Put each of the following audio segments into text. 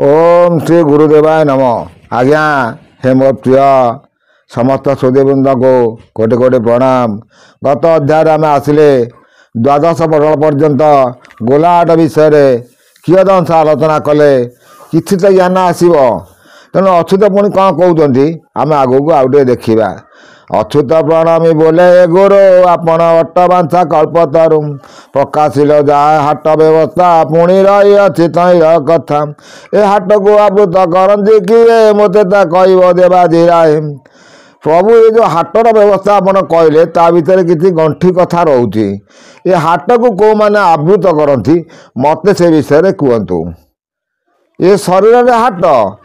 ओम श्री गुरुदेवाय नम। आज्ञा हे मोर प्रिय समस्त सुधीवृंद को कोटि कोटि प्रणाम। गत अध्याय आम आसिले द्वादश पटल पर्यंत गोलाहाट विषय कियदंश आलोचना कले किछि तो ज्ञान आसव। तेणु अच्युत पुणी कौन कहते आम आगू आउटे देखा। अच्युत प्रणामी बोले गुरु आपण अट्टबांछा कल्पतरु प्रकाशिल जाए हाट व्यवस्था पुणी रही अच्छी तईर कथा ए हाट को आवृत करती किए मते कह देवा धीराए। प्रभु ये जो हाटर व्यवस्था आपड़ कहले ता भीतर किसी गंठी कथा रोचे। ये हाट को कौ मैंने आवृत करती मत से विषय कहतु। ये शरीर हाट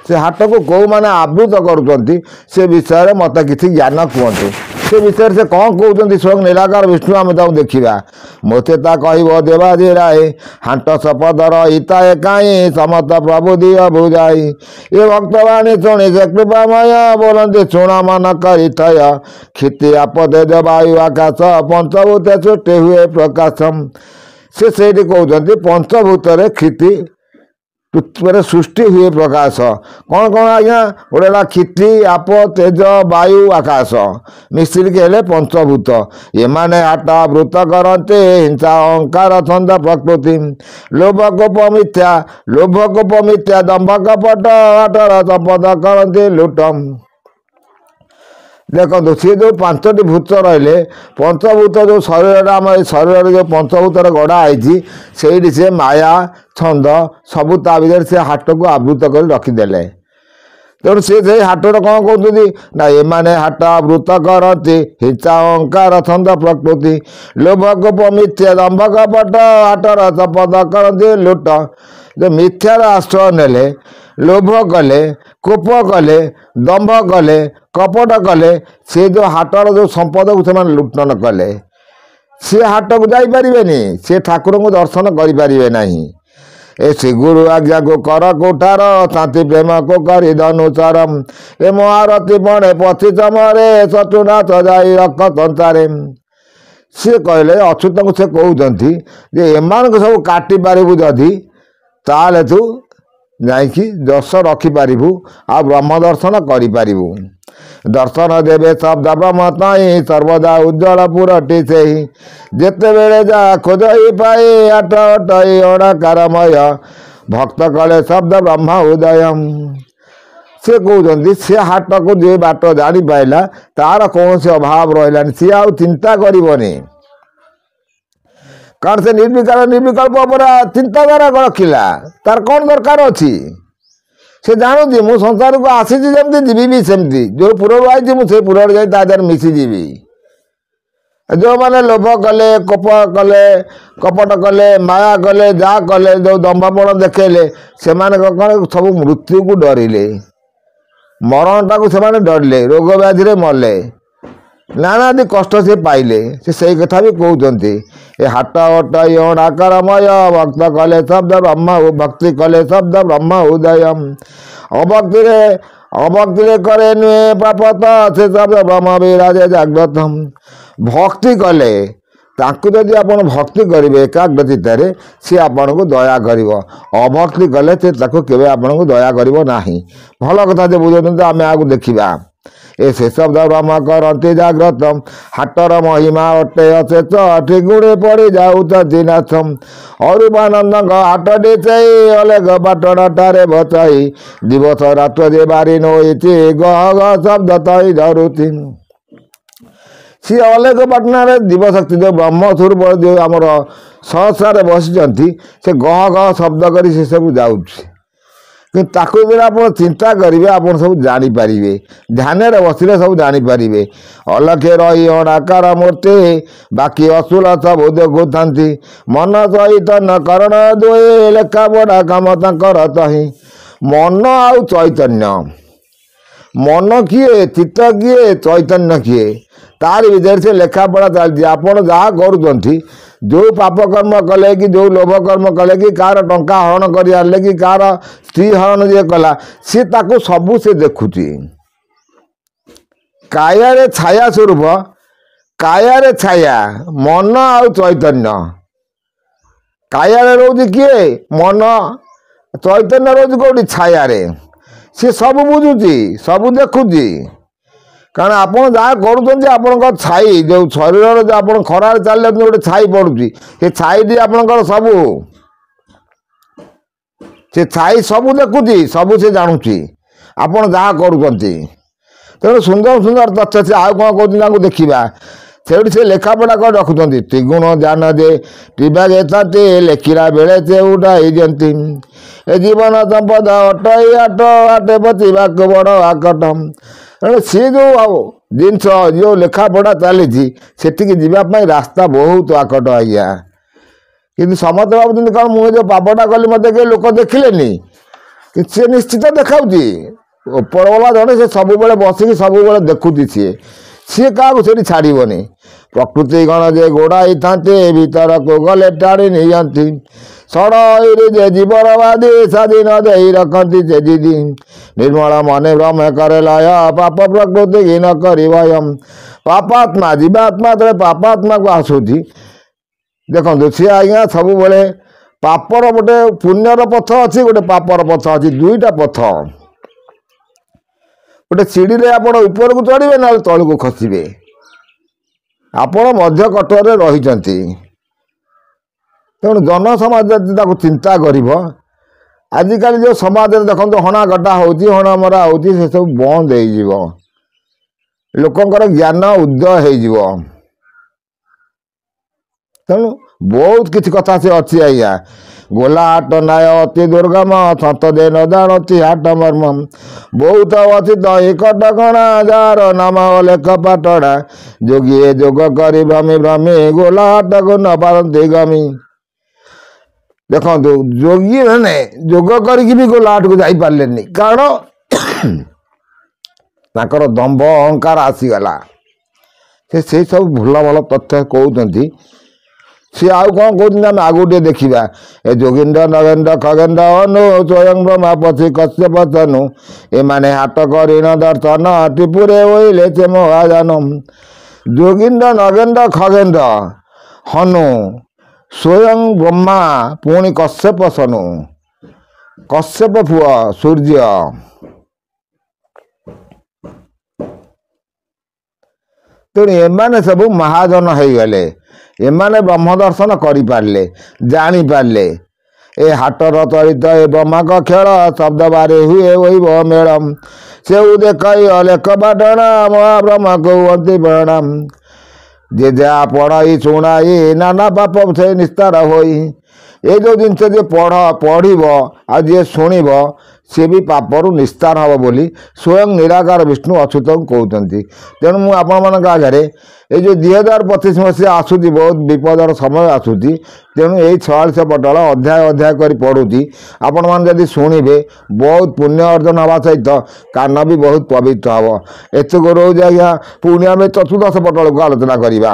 से हाट को कौ मैंने आवृत करुँच से विषय मत किसी ज्ञान कहतु। से विषय से कौन कहते स्वयं निराकार विष्णु आम देखा। मते कह देवा धीराए हाट सपदर हिताए कहीं समत प्रभु दिय बुझाई। ये भक्तवाणी शुणी से कृपामय बोलते शुण मन कर क्षिति आपदे वायु आकाश पंचभूत सृष्टि हुए प्रकाशम। से कहते पंचभूत क्षिति पृथ्वी सृष्टि हुए प्रकाश कौन कौन आज्ञा गोटे क्षिति आप तेज वायु आकाश मिश्रिक हेले पंचभूत। एमाने हाट आवृत करते हिंसा अहंकार छंद प्रकृति लोभ कोप मिथ्या दंभ कपट हाटर संपद करते लुटम। देखो सी जो पांचटी भूत रही पंचभूत जो शरीर आम शरीर जो पंचभूत गढ़ाई से से माया छंद सबू ता भर से हाट को आवृत कर रखीदे। तेणु से हाटर कौन कहते ना एमाने हाट आवृत करती हिंसा अहंकार छंद प्रकृति लोभ कोप मिथ्या दंभ कपट हाटर संपद करती लुट। जो मिथ्यार आश्रय नेले लोभ कले कोप कले दंभ कले कपट कले से जो हाटर जो संपद को से लुटन कले सी हाट को जापरेनि से ठाकुर को दर्शन करें ना। ए श्री गुरु आज्ञा को कर कोठार शांति प्रेम को कर धनुचरम ए महारती पड़े पथि चमरे सचुनाथ जाई रख संसारे। सी कहले अच्युत को से कहते एमान को सब काटी पारू जदि ताले तू जाकि दर्श रखिपारू आ ब्रह्म दर्शन करू। दर्शन देवे शब्द ब्रह्म ताई सर्वदा उज्जवल पुरटी से जेते बेले जा खोज पाए आट अटई अणाकारमय भक्त कले शब्द ब्रह्म उदय। से कहते से हाट को जो बाट जानी पाइला तार कौन से अभाव रहा सी आ चिंता करनी कारण से निर्विकल्प चिंताधारा रखिला तार कौन दरकार अच्छी से जानूँ मु संसार को आसी जमी जीवी सेमती जो पुरु आई मुझे पुर जा मिशीजी। जो मैंने लोभ कले कोप कले कपट कले माया कले जा कले जो दंभपण देखेले से सब मृत्यु को डरिले मरण टाक से डरिले रोग व्याधि मरले नानादि कष्ट से पाइले से कथा भी कहते ए हाट अटई अणाकारमय भक्त कले शब्द ब्रह्म भक्ति कले शब्द ब्रह्म उदय। अभक्ति करे नुहे पापत से शब्द ब्रह्म विराजे जाग्रत। भक्ति कले ताकू जदि आप भक्ति करेंगे एकाग्र चित्त सी आपन को दया कर अभक्ति कले से केवे आपन को दया कर ना। भल कथा जो बुझे आम आगे देखा। ए से शब्द ब्रह्म करती जाग्रत हाटर महिमा अटे अशेष अठी गुणे पड़ी जाऊँगी नाथम अरूपानंद हाट डिचे अलेग बाटणाटारे बचाई दिवस रात जे बारी नई गह गह शब्द तई धरुती। सी अलेग पाटना दिवशक्ति जो ब्रह्म स्वरूप जो आमर सहस्रारे बसी से गह गह शब्द कर सब जाऊँगी कि आप चिंता करेंगे आप सब जानीपारे ध्यान बसिले सब जानीपारे। अलखे रही अणाकार मूर्ति बाकी असूल सब देखु था मन सहित न करण दुए लेखा पढ़ा कम तर तही। मन आउ चैतन्य मन किए चित्त किए चैतन्य किए तार भीतर से लेखा पढ़ा चलती आपड़ जहाँ करुँच जो पाप कर्म कले कि जो लोभ कर्म कले कि कार टंका हरण कर आनले कि कार स्त्री हरण जे कला सी ताको सबू से देखुची। काया छाया स्वरूप काया छाया मन आउ चैतन्य काया रोज किए मन ଚୈତନ୍ୟ ରହୁଛି କେଉଁଠି ଛାୟାରେ। ସିଏ ସବୁ ବୁଝୁଛି, ସବୁ ଦେଖୁଛି। କାରଣ ଆପଣ ଯାହା କରୁଛନ୍ତି ଆପଣଙ୍କ ଛାଇ ଯେଉଁ ଶରୀରର ଯେଉଁ ଆପଣ ଖରାରେ ଚାଲିଯାଉଛନ୍ତି ଗୋଟେ ଛାଇ ପଡ଼ୁଛି, ସେ ଛାଇଟି ଆପଣଙ୍କର ସବୁ। ସେ ଛାଇ ସବୁ ଦେଖୁଛି, ସବୁ ସେ ଜାଣୁଛି ଆପଣ ଯାହା କରୁଛନ୍ତି। ତେଣୁ ସୁନ୍ଦର ସୁନ୍ଦର ତଥ୍ୟ ସେ ଆଉ କ'ଣ କହୁଛନ୍ତି ତାଙ୍କୁ ଦେଖିବା। ସେଇଠି ସେ ଲେଖାପଢ଼ା କରି ରଖୁଛନ୍ତି। ତ୍ରିଗୁଣ ଜ୍ଞାନ ଯେ ଟିବା ଯେଥାନ୍ତି ଲେଖିଲା ବେଳେ ସେ ଉଠାଇ ଦିଅନ୍ତି। ଏ ଜୀବନ ସମ୍ପଦ ଅଟଇ ଆଟ ଆଟେ ବଚିବାକୁ ବଡ଼ ଆକଟ। ତେଣୁ ସିଏ ଯେଉଁ ଜିନିଷ ଯେଉଁ ଲେଖାପଢ଼ା ଚାଲିଛି ସେଠିକି ଯିବା ପାଇଁ ରାସ୍ତା ବହୁତ ଆକଟ ଆଜ୍ଞା। କିନ୍ତୁ ସମସ୍ତେ ଭାବୁଛନ୍ତି କ'ଣ ମୁଁ ଯେଉଁ ପାପଟା କଲି ମୋତେ କେହି ଲୋକ ଦେଖିଲେନି। କିନ୍ତୁ ସିଏ ନିଶ୍ଚିତ ଦେଖାଉଛି। ଉପରବାଲା ଜଣେ, ସେ ସବୁବେଳେ ବସିକି ସବୁବେଳେ ଦେଖୁଛି। ସିଏ କାହାକୁ ସେଠି ଛାଡ଼ିବନି। ପ୍ରକୃତି ଗଣ ଯେ ଗୋଡ଼ାଇଥାନ୍ତି ଭିତରକୁ ଗଲେ ଟାଣି ନିଅନ୍ତି। ଷଡ଼ଇରେ ଯେ ଜୀବନବାଦୀ ସ୍ୱାଧୀନ ଦେଇ ରଖନ୍ତି ସେ ଦିଦି। ନିର୍ମଳ ମନେ ଭ୍ରମେ କରେ ଲୟ ପାପ ପ୍ରକୃତି ଘୀନ କରି ଭୟ। ପାପାତ୍ମା ଜୀବାତ୍ମା ଯେତେବେଳେ ପାପାତ୍ମାକୁ ଆସୁଛି ଦେଖନ୍ତୁ, ସିଏ ଆଜ୍ଞା ସବୁବେଳେ ପାପର ଗୋଟେ ପୁଣ୍ୟର ପଥ ଅଛି, ଗୋଟେ ପାପର ପଥ ଅଛି। ଦୁଇଟା ପଥ। ଗୋଟେ ସିଡ଼ିରେ ଆପଣ ଉପରକୁ ଚଢ଼ିବେ, ନହେଲେ ତଳକୁ ଖସିବେ। ଆପଣ ମଧ୍ୟ କଟରେ ରହିଛନ୍ତି। ତେଣୁ ଜନସମାଜ ଯଦି ତାକୁ ଚିନ୍ତା କରିବ, ଆଜିକାଲି ଯେଉଁ ସମାଜରେ ଦେଖନ୍ତୁ ହଣାକଟା ହେଉଛି, ହଣାମରା ହେଉଛି, ସେସବୁ ବନ୍ଦ ହେଇଯିବ। ଲୋକଙ୍କର ଜ୍ଞାନ ଉଦୟ ହେଇଯିବ। ତେଣୁ ବହୁତ କିଛି କଥା ସେ ଅଛି ଆଜ୍ଞା। ଗୋଲା ହାଟ ନାୟ ଅତି ଦୁର୍ଗମ ସତ ଦେ ନ ଜାଣତି ହାଟ ମର୍ମ। ବହୁତ ଅଛି ଦହି କଟକଣା ଯାହାର ନାମ ଲେଖ ପାଟଣା। ଯୋଗୀଏ ଯୋଗ କରି ଭ୍ରମି ଭ୍ରମି ଗୋଲା ହାଟକୁ ନ ପାରନ୍ତି ଗମି। ଦେଖନ୍ତୁ ଯୋଗୀ ମାନେ ଯୋଗ କରିକି ବି ଗୋଲା ହାଟକୁ ଯାଇପାରିଲେନି। କାରଣ ତାଙ୍କର ଦମ୍ଭ ଅହଙ୍କାର ଆସିଗଲା। ସେ ସେଇ ସବୁ ଭଲ ଭଲ ତଥ୍ୟ କହୁଛନ୍ତି। ସିଏ ଆଉ କ'ଣ କହୁଛନ୍ତି ଆମେ ଆଗକୁ ଟିକେ ଦେଖିବା। ଏ ଯୋଗୀନ୍ଦ୍ର ନଗେନ୍ଦ୍ର ଖଗେନ୍ଦ୍ର ଅନୁ ସ୍ୱୟଂ ବ୍ରହ୍ମା ପଥି କଶ୍ୟପ ତନୁ। ଏମାନେ ହାଟ କରିଣ ଦର୍ଶନ ତ୍ରିପୁରେ ଓଇଲେ ସେ ମହାଜାନ। ଯୋଗୀନ୍ଦ୍ର ନଗେନ୍ଦ୍ର ଖଗେନ୍ଦ୍ର ହନୁ ସ୍ୱୟଂ ବ୍ରହ୍ମା ପୁଣି କଶ୍ୟପ ସନୁ। କଶ୍ୟପ ପୁଅ ସୂର୍ଯ୍ୟ। ତେଣୁ ଏମାନେ ସବୁ ମହାଜନ ହେଇଗଲେ। ଏମାନେ ବ୍ରହ୍ମ ଦର୍ଶନ କରିପାରିଲେ, ଜାଣିପାରିଲେ। ଏ ହାଟର ଚରିତ ଏ ବ୍ରହ୍ମାଙ୍କ ଖେଳ ଶବ୍ଦ ବାରେ ହୁଏ ଓଇବ ମେଳ। ସେଉ ଦେଖାଇ ଅଲେଖ ପାଟଣା ମହାବ୍ରହ୍ମକୁ ହୁଅନ୍ତି ପ୍ରଣାମ। ଯେ ଯାହା ପଢ଼ାଇ ଶୁଣାଇ ନାନା ପାପ ସେ ନିସ୍ତାର ହୋଇ। ଏ ଯେଉଁ ଜିନିଷ ଯିଏ ପଢ଼ିବ ଆଉ ଯିଏ ଶୁଣିବ ସିଏ ବି ପାପରୁ ନିସ୍ତାର ହେବ ବୋଲି ସ୍ୱୟଂ ନିରାକାର ବିଷ୍ଣୁ ଅଚ୍ୟୁତଙ୍କୁ କହୁଛନ୍ତି। ତେଣୁ ମୁଁ ଆପଣମାନଙ୍କ ଆଗରେ ଏଇ ଯେଉଁ 2025 ମସିହା ଆସୁଛି, ବହୁତ ବିପଦର ସମୟ ଆସୁଛି। ତେଣୁ ଏଇ 46 ପଟଳ ଅଧ୍ୟାୟ ଅଧ୍ୟାୟ କରି ପଢ଼ୁଛି। ଆପଣମାନେ ଯଦି ଶୁଣିବେ ବହୁତ ପୁଣ୍ୟ ଅର୍ଜନ ହେବା ସହିତ କାନ ବି ବହୁତ ପବିତ୍ର ହେବ। ଏତକୁ ରହୁଛି ଆଜ୍ଞା। ପୁଣି ଆମେ 14 ପଟଳକୁ ଆଲୋଚନା କରିବା।